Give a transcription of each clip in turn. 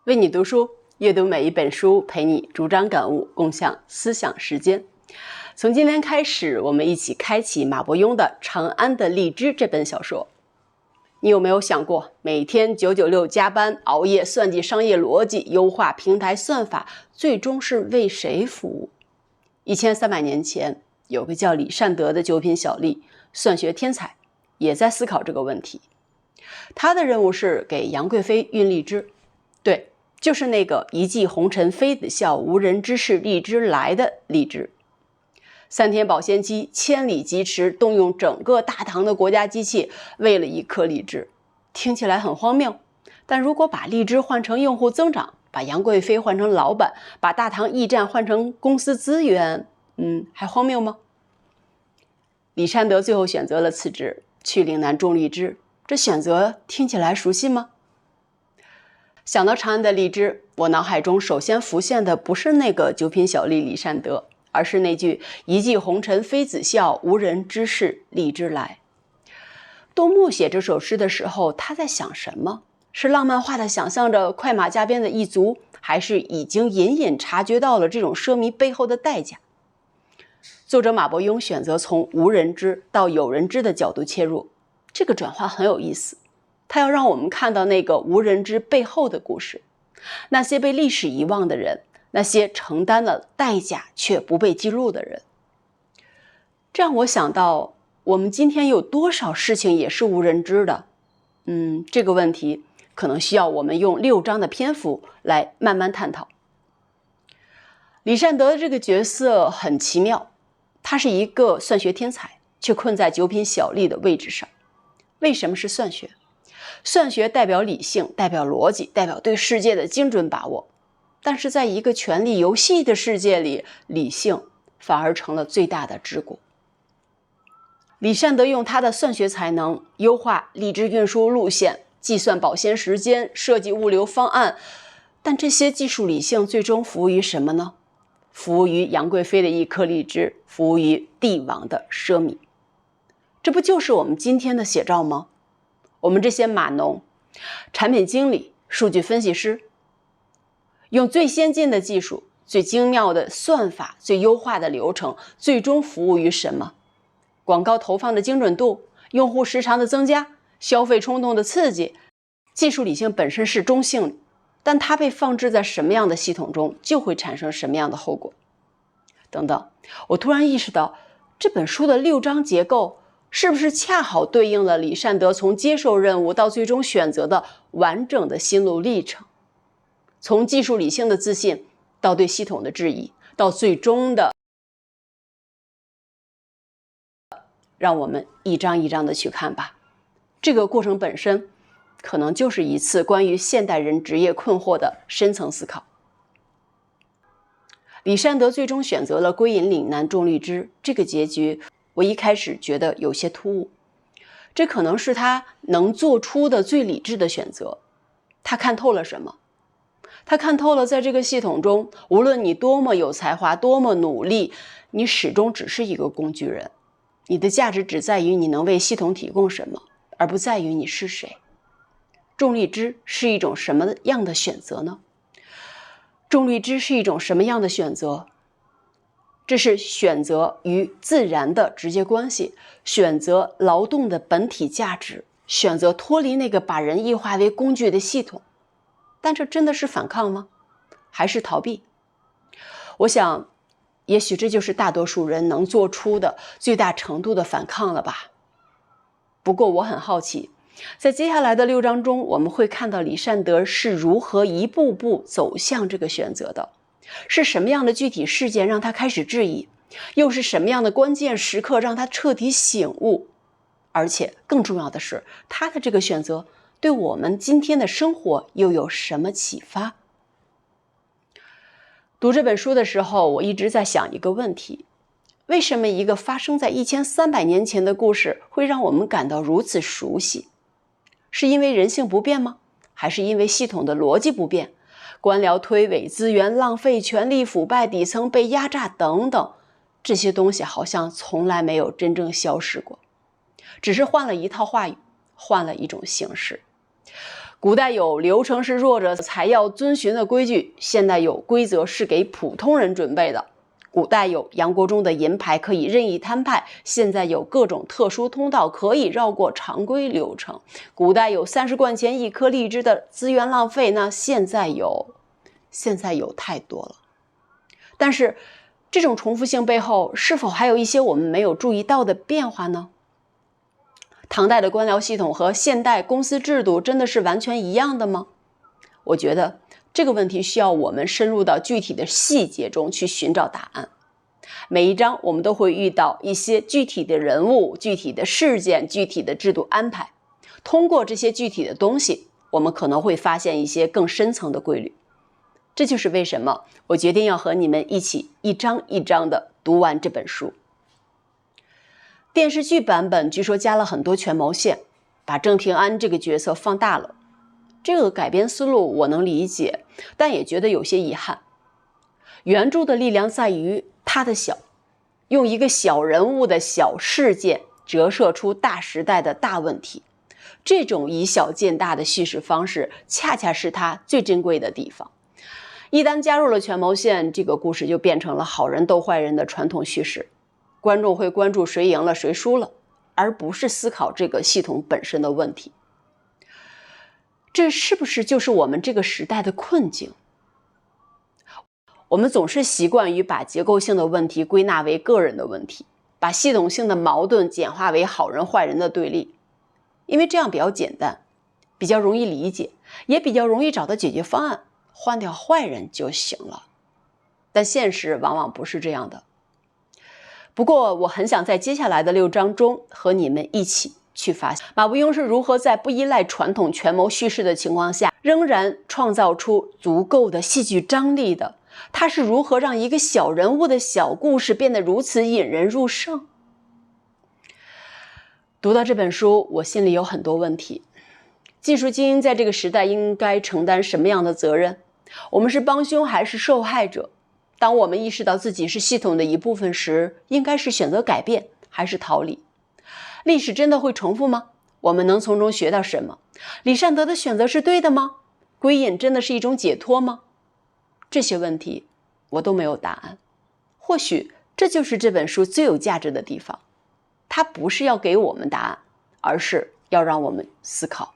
为你读书，阅读每一本书，陪你主张感悟，共享思想时间。从今天开始，我们一起开启马伯庸的《长安的荔枝》这本小说。你有没有想过，每天996加班，熬夜算计商业逻辑，优化平台算法，最终是为谁服务？1300年前，有个叫李善德的九品小吏，算学天才，也在思考这个问题。他的任务是给杨贵妃运荔枝，对，就是那个一骑红尘妃子笑，无人知是荔枝来的荔枝。3天保鲜期，千里疾驰，动用整个大唐的国家机器，为了一颗荔枝。听起来很荒谬，但如果把荔枝换成用户增长，把杨贵妃换成老板，把大唐驿站换成公司资源，还荒谬吗？李善德最后选择了辞职，去岭南种荔枝，这选择听起来熟悉吗？想到长安的荔枝，我脑海中首先浮现的不是那个九品小吏李善德，而是那句一骑红尘妃子笑，无人知是荔枝来。杜牧写这首诗的时候，他在想什么？是浪漫化的想象着快马加鞭的一族，还是已经隐隐察觉到了这种奢靡背后的代价？作者马伯庸选择从无人知到有人知的角度切入，这个转换很有意思。他要让我们看到那个无人知背后的故事，那些被历史遗忘的人，那些承担了代价却不被记录的人。这让我想到，我们今天有多少事情也是无人知的？这个问题可能需要我们用6章的篇幅来慢慢探讨。李善德的这个角色很奇妙，他是一个算学天才，却困在九品小吏的位置上。为什么是算学？算学代表理性，代表逻辑，代表对世界的精准把握。但是在一个权力游戏的世界里，理性反而成了最大的桎梏。李善德用他的算学才能优化荔枝运输路线，计算保鲜时间，设计物流方案，但这些技术理性最终服务于什么呢？服务于杨贵妃的一颗荔枝，服务于帝王的奢靡。这不就是我们今天的写照吗？我们这些码农、产品经理、数据分析师，用最先进的技术、最精妙的算法、最优化的流程，最终服务于什么？广告投放的精准度，用户时长的增加，消费冲动的刺激。技术理性本身是中性的，但它被放置在什么样的系统中，就会产生什么样的后果。等等，我突然意识到，这本书的6章结构是不是恰好对应了李善德从接受任务到最终选择的完整的心路历程？从技术理性的自信，到对系统的质疑，到最终的，让我们一章一章的去看吧。这个过程本身，可能就是一次关于现代人职业困惑的深层思考。李善德最终选择了归隐岭南种荔枝，这个结局我一开始觉得有些突兀，这可能是他能做出的最理智的选择。他看透了什么？他看透了在这个系统中，无论你多么有才华，多么努力，你始终只是一个工具人。你的价值只在于你能为系统提供什么，而不在于你是谁。种荔枝是一种什么样的选择呢？种荔枝是一种什么样的选择？这是选择与自然的直接关系，选择劳动的本体价值，选择脱离那个把人异化为工具的系统。但这真的是反抗吗？还是逃避？我想，也许这就是大多数人能做出的最大程度的反抗了吧。不过我很好奇，在接下来的6章中，我们会看到李善德是如何一步步走向这个选择的。是什么样的具体事件让他开始质疑？又是什么样的关键时刻让他彻底醒悟？而且更重要的是，他的这个选择对我们今天的生活又有什么启发？读这本书的时候，我一直在想一个问题：为什么一个发生在1300年前的故事会让我们感到如此熟悉？是因为人性不变吗？还是因为系统的逻辑不变？官僚推诿、资源浪费、权力腐败、底层被压榨等等，这些东西好像从来没有真正消失过，只是换了一套话语，换了一种形式。古代有流程是弱者才要遵循的规矩，现代有规则是给普通人准备的。古代有杨国忠的银牌可以任意摊派，现在有各种特殊通道可以绕过常规流程。古代有30贯钱一颗荔枝的资源浪费，那现在有太多了。但是这种重复性背后，是否还有一些我们没有注意到的变化呢？唐代的官僚系统和现代公司制度真的是完全一样的吗？我觉得这个问题需要我们深入到具体的细节中去寻找答案。每一章我们都会遇到一些具体的人物、具体的事件、具体的制度安排。通过这些具体的东西，我们可能会发现一些更深层的规律。这就是为什么我决定要和你们一起一章一章的读完这本书。电视剧版本据说加了很多权谋线，把郑平安这个角色放大了。这个改编思路我能理解，但也觉得有些遗憾。原著的力量在于它的小，用一个小人物的小事件折射出大时代的大问题。这种以小见大的叙事方式，恰恰是它最珍贵的地方。一旦加入了权谋线，这个故事就变成了好人斗坏人的传统叙事。观众会关注谁赢了谁输了，而不是思考这个系统本身的问题。这是不是就是我们这个时代的困境？我们总是习惯于把结构性的问题归纳为个人的问题，把系统性的矛盾简化为好人坏人的对立，因为这样比较简单，比较容易理解，也比较容易找到解决方案，换掉坏人就行了。但现实往往不是这样的。不过我很想在接下来的6章中和你们一起去发现马伯庸是如何在不依赖传统权谋叙事的情况下，仍然创造出足够的戏剧张力的。他是如何让一个小人物的小故事变得如此引人入胜？读到这本书，我心里有很多问题。技术精英在这个时代应该承担什么样的责任？我们是帮凶还是受害者？当我们意识到自己是系统的一部分时，应该是选择改变还是逃离？历史真的会重复吗？我们能从中学到什么？李善德的选择是对的吗？归隐真的是一种解脱吗？这些问题我都没有答案。或许这就是这本书最有价值的地方，它不是要给我们答案，而是要让我们思考。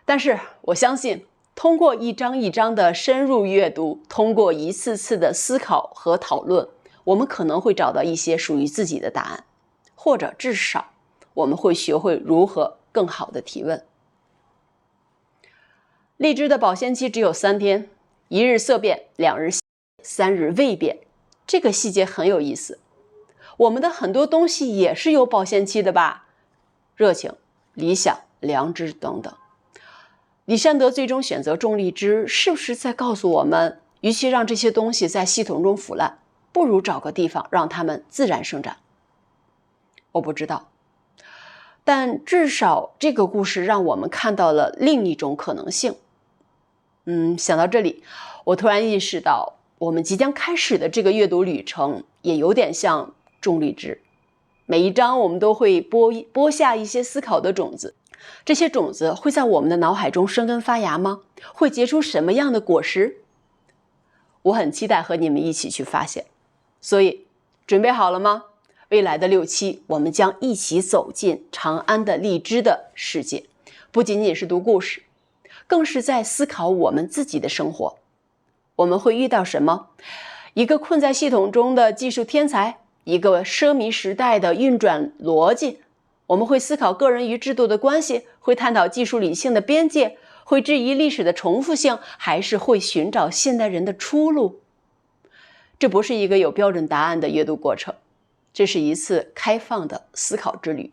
但是我相信，通过一章一章的深入阅读，通过一次次的思考和讨论，我们可能会找到一些属于自己的答案，或者至少我们会学会如何更好的提问。荔枝的保鲜期只有3天，1日色变，2日3日未变。这个细节很有意思。我们的很多东西也是有保鲜期的吧？热情、理想、良知等等。李善德最终选择种荔枝，是不是在告诉我们，与其让这些东西在系统中腐烂，不如找个地方让它们自然生长？我不知道，但至少这个故事让我们看到了另一种可能性。想到这里，我突然意识到，我们即将开始的这个阅读旅程也有点像种荔枝。每一章我们都会播下一些思考的种子，这些种子会在我们的脑海中生根发芽吗？会结出什么样的果实？我很期待和你们一起去发现。所以准备好了吗？未来的6期，我们将一起走进长安的荔枝的世界，不仅仅是读故事，更是在思考我们自己的生活。我们会遇到什么？一个困在系统中的技术天才，一个奢靡时代的运转逻辑。我们会思考个人与制度的关系，会探讨技术理性的边界，会质疑历史的重复性，还是会寻找现代人的出路？这不是一个有标准答案的阅读过程，这是一次开放的思考之旅。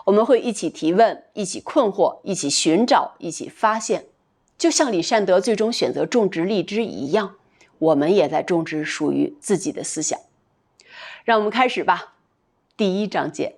我们会一起提问，一起困惑，一起寻找，一起发现。就像李善德最终选择种植荔枝一样，我们也在种植属于自己的思想。让我们开始吧，第1章见。